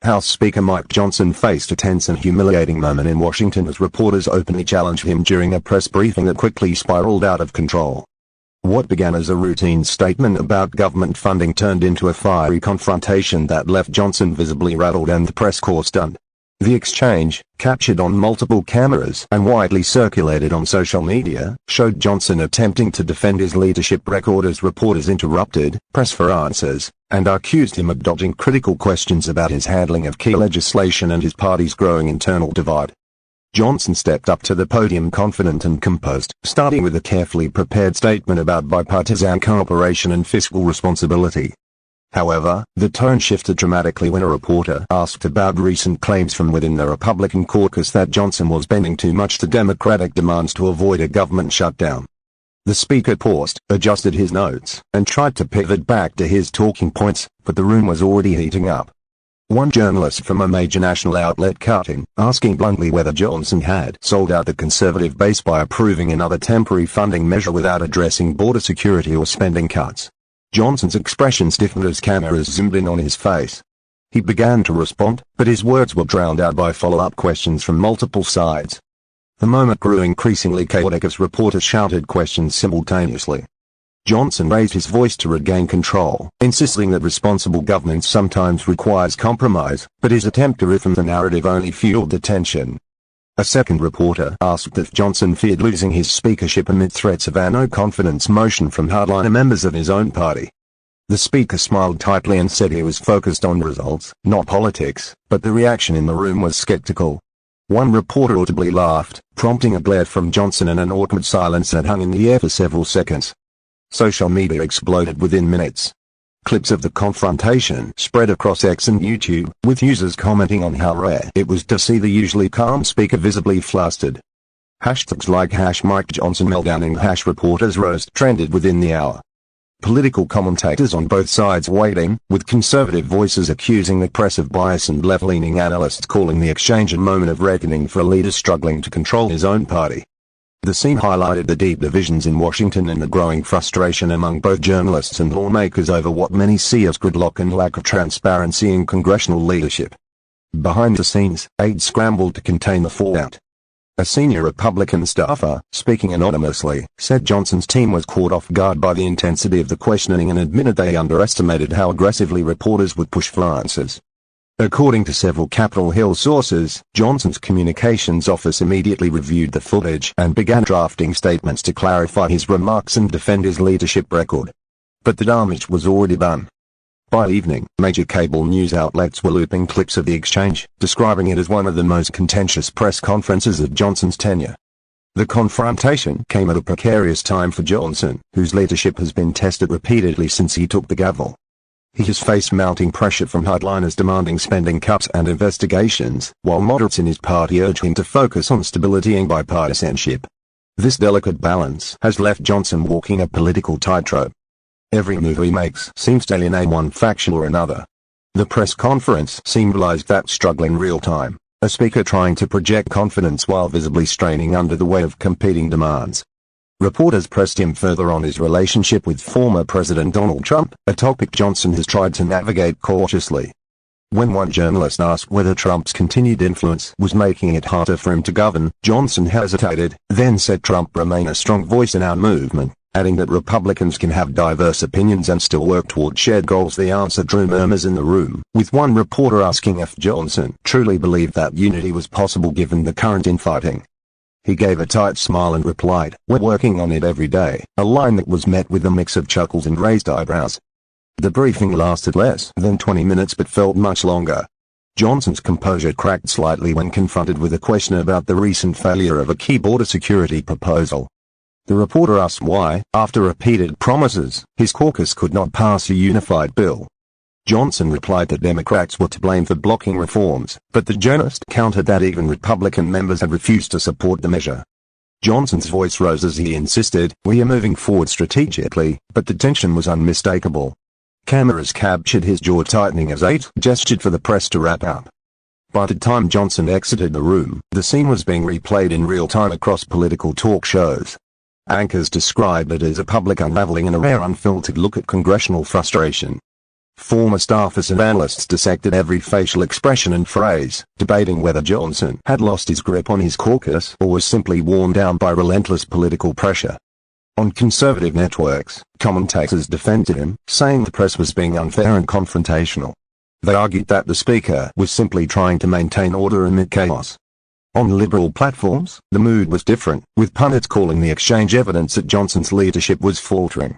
House Speaker Mike Johnson faced a tense and humiliating moment in Washington as reporters openly challenged him during a press briefing that quickly spiraled out of control. What began as a routine statement about government funding turned into a fiery confrontation that left Johnson visibly rattled and the press corps stunned. The exchange, captured on multiple cameras and widely circulated on social media, showed Johnson attempting to defend his leadership record as reporters interrupted, pressed for answers, and accused him of dodging critical questions about his handling of key legislation and his party's growing internal divide. Johnson stepped up to the podium confident and composed, starting with a carefully prepared statement about bipartisan cooperation and fiscal responsibility. However, the tone shifted dramatically when a reporter asked about recent claims from within the Republican caucus that Johnson was bending too much to Democratic demands to avoid a government shutdown. The speaker paused, adjusted his notes, and tried to pivot back to his talking points, but the room was already heating up. One journalist from a major national outlet cut in, asking bluntly whether Johnson had sold out the conservative base by approving another temporary funding measure without addressing border security or spending cuts. Johnson's expression stiffened as cameras zoomed in on his face. He began to respond, but his words were drowned out by follow-up questions from multiple sides. The moment grew increasingly chaotic as reporters shouted questions simultaneously. Johnson raised his voice to regain control, insisting that responsible government sometimes requires compromise, but his attempt to rhythm the narrative only fueled the tension. A second reporter asked if Johnson feared losing his speakership amid threats of a no-confidence motion from hardliner members of his own party. The speaker smiled tightly and said he was focused on results, not politics, but the reaction in the room was skeptical. One reporter audibly laughed, prompting a glare from Johnson and an awkward silence that hung in the air for several seconds. Social media exploded within minutes. Clips of the confrontation spread across X and YouTube, with users commenting on how rare it was to see the usually calm speaker visibly flustered. Hashtags like #MikeJohnsonMeltdown and #ReportersRoast trended within the hour. Political commentators on both sides weighed in, with conservative voices accusing the press of bias and left-leaning analysts calling the exchange a moment of reckoning for a leader struggling to control his own party. The scene highlighted the deep divisions in Washington and the growing frustration among both journalists and lawmakers over what many see as gridlock and lack of transparency in congressional leadership. Behind the scenes, aides scrambled to contain the fallout. A senior Republican staffer, speaking anonymously, said Johnson's team was caught off guard by the intensity of the questioning and admitted they underestimated how aggressively reporters would push for answers. According to several Capitol Hill sources, Johnson's communications office immediately reviewed the footage and began drafting statements to clarify his remarks and defend his leadership record. But the damage was already done. By evening, major cable news outlets were looping clips of the exchange, describing it as one of the most contentious press conferences of Johnson's tenure. The confrontation came at a precarious time for Johnson, whose leadership has been tested repeatedly since he took the gavel. He has faced mounting pressure from hardliners demanding spending cuts and investigations, while moderates in his party urge him to focus on stability and bipartisanship. This delicate balance has left Johnson walking a political tightrope. Every move he makes seems to alienate one faction or another. The press conference symbolized that struggle in real time, a speaker trying to project confidence while visibly straining under the weight of competing demands. Reporters pressed him further on his relationship with former President Donald Trump, a topic Johnson has tried to navigate cautiously. When one journalist asked whether Trump's continued influence was making it harder for him to govern, Johnson hesitated, then said Trump remains a strong voice in our movement, adding that Republicans can have diverse opinions and still work toward shared goals. The answer drew murmurs in the room, with one reporter asking if Johnson truly believed that unity was possible given the current infighting. He gave a tight smile and replied, "We're working on it every day," a line that was met with a mix of chuckles and raised eyebrows. The briefing lasted less than 20 minutes but felt much longer. Johnson's composure cracked slightly when confronted with a question about the recent failure of a key border security proposal. The reporter asked why, after repeated promises, his caucus could not pass a unified bill. Johnson replied that Democrats were to blame for blocking reforms, but the journalist countered that even Republican members had refused to support the measure. Johnson's voice rose as he insisted, "We are moving forward strategically," but the tension was unmistakable. Cameras captured his jaw tightening as aides gestured for the press to wrap up. By the time Johnson exited the room, the scene was being replayed in real time across political talk shows. Anchors described it as a public unraveling and a rare unfiltered look at congressional frustration. Former staffers and analysts dissected every facial expression and phrase, debating whether Johnson had lost his grip on his caucus or was simply worn down by relentless political pressure. On conservative networks, commentators defended him, saying the press was being unfair and confrontational. They argued that the speaker was simply trying to maintain order amid chaos. On liberal platforms, the mood was different, with pundits calling the exchange evidence that Johnson's leadership was faltering.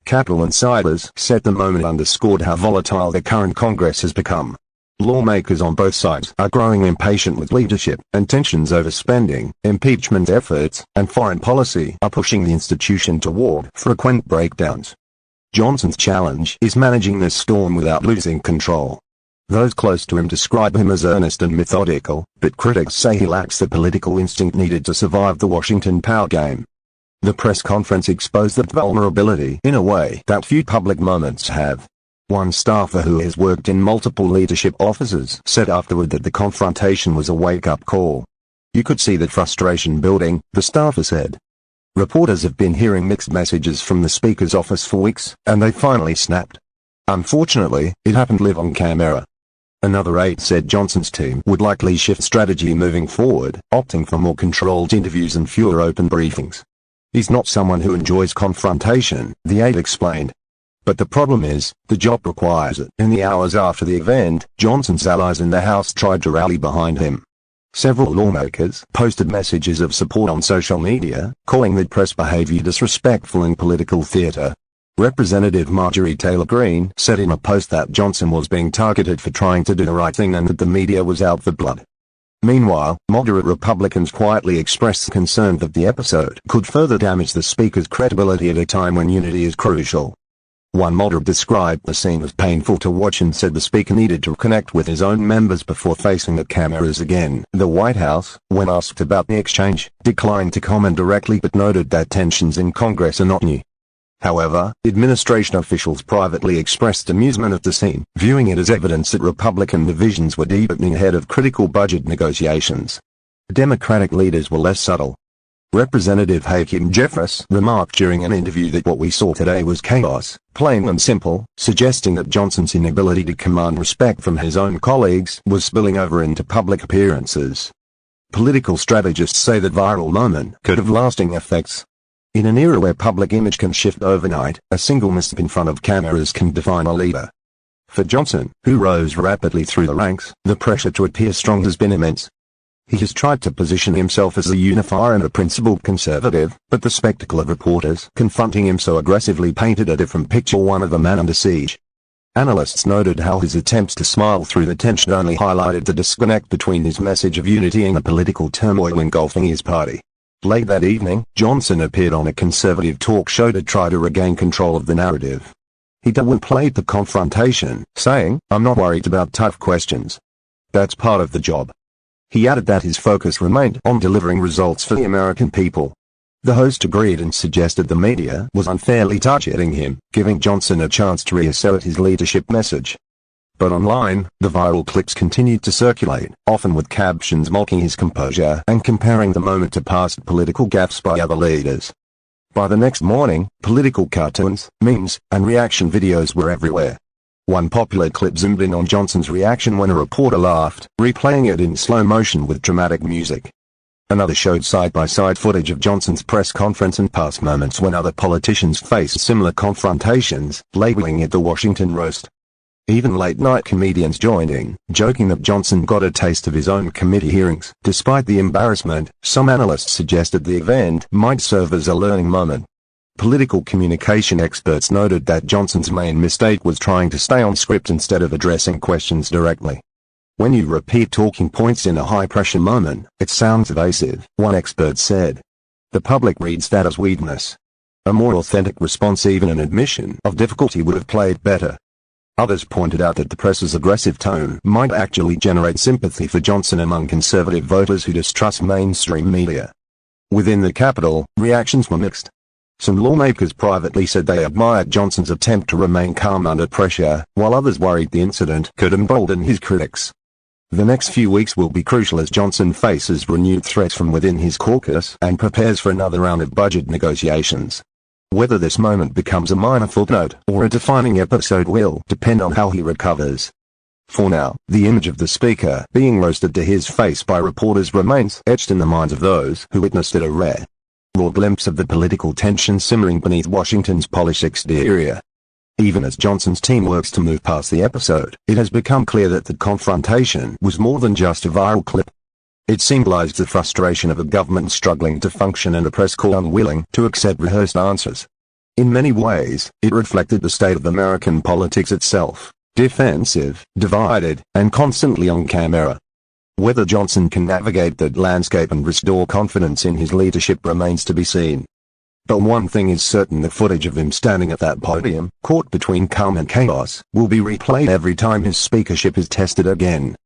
Capitol insiders said the moment underscored how volatile the current Congress has become. Lawmakers on both sides are growing impatient with leadership, and tensions over spending, impeachment efforts, and foreign policy are pushing the institution toward frequent breakdowns. Johnson's challenge is managing this storm without losing control. Those close to him describe him as earnest and methodical, but critics say he lacks the political instinct needed to survive the Washington power game. The press conference exposed that vulnerability in a way that few public moments have. One staffer who has worked in multiple leadership offices said afterward that the confrontation was a wake-up call. You could see the frustration building, the staffer said. Reporters have been hearing mixed messages from the speaker's office for weeks, and they finally snapped. Unfortunately, it happened live on camera. Another aide said Johnson's team would likely shift strategy moving forward, opting for more controlled interviews and fewer open briefings. He's not someone who enjoys confrontation, the aide explained. But the problem is, the job requires it. In the hours after the event, Johnson's allies in the House tried to rally behind him. Several lawmakers posted messages of support on social media, calling the press behavior disrespectful in political theater. Representative Marjorie Taylor Greene said in a post that Johnson was being targeted for trying to do the right thing and that the media was out for blood. Meanwhile, moderate Republicans quietly expressed concern that the episode could further damage the speaker's credibility at a time when unity is crucial. One moderate described the scene as painful to watch and said the speaker needed to connect with his own members before facing the cameras again. The White House, when asked about the exchange, declined to comment directly but noted that tensions in Congress are not new. However, administration officials privately expressed amusement at the scene, viewing it as evidence that Republican divisions were deepening ahead of critical budget negotiations. Democratic leaders were less subtle. Representative Hakeem Jeffress remarked during an interview that what we saw today was chaos, plain and simple, suggesting that Johnson's inability to command respect from his own colleagues was spilling over into public appearances. Political strategists say that viral moment could have lasting effects. In an era where public image can shift overnight, a single misstep in front of cameras can define a leader. For Johnson, who rose rapidly through the ranks, the pressure to appear strong has been immense. He has tried to position himself as a unifier and a principled conservative, but the spectacle of reporters confronting him so aggressively painted a different picture, one of a man under siege. Analysts noted how his attempts to smile through the tension only highlighted the disconnect between his message of unity and the political turmoil engulfing his party. Late that evening, Johnson appeared on a conservative talk show to try to regain control of the narrative. He downplayed the confrontation, saying, "I'm not worried about tough questions. That's part of the job." He added that his focus remained on delivering results for the American people. The host agreed and suggested the media was unfairly targeting him, giving Johnson a chance to reassert his leadership message. But online, the viral clips continued to circulate, often with captions mocking his composure and comparing the moment to past political gaffes by other leaders. By the next morning, political cartoons, memes, and reaction videos were everywhere. One popular clip zoomed in on Johnson's reaction when a reporter laughed, replaying it in slow motion with dramatic music. Another showed side-by-side footage of Johnson's press conference and past moments when other politicians faced similar confrontations, labeling it the Washington roast. Even late-night comedians joined in, joking that Johnson got a taste of his own committee hearings. Despite the embarrassment, some analysts suggested the event might serve as a learning moment. Political communication experts noted that Johnson's main mistake was trying to stay on script instead of addressing questions directly. When you repeat talking points in a high-pressure moment, it sounds evasive, one expert said. The public reads that as weakness. A more authentic response, even an admission of difficulty, would have played better. Others pointed out that the press's aggressive tone might actually generate sympathy for Johnson among conservative voters who distrust mainstream media. Within the Capitol, reactions were mixed. Some lawmakers privately said they admired Johnson's attempt to remain calm under pressure, while others worried the incident could embolden his critics. The next few weeks will be crucial as Johnson faces renewed threats from within his caucus and prepares for another round of budget negotiations. Whether this moment becomes a minor footnote or a defining episode will depend on how he recovers. For now, the image of the speaker being roasted to his face by reporters remains etched in the minds of those who witnessed it, a rare, raw glimpse of the political tension simmering beneath Washington's polished exterior. Even as Johnson's team works to move past the episode, it has become clear that the confrontation was more than just a viral clip. It symbolized the frustration of a government struggling to function and a press corps unwilling to accept rehearsed answers. In many ways, it reflected the state of American politics itself, defensive, divided, and constantly on camera. Whether Johnson can navigate that landscape and restore confidence in his leadership remains to be seen. But one thing is certain: the footage of him standing at that podium, caught between calm and chaos, will be replayed every time his speakership is tested again.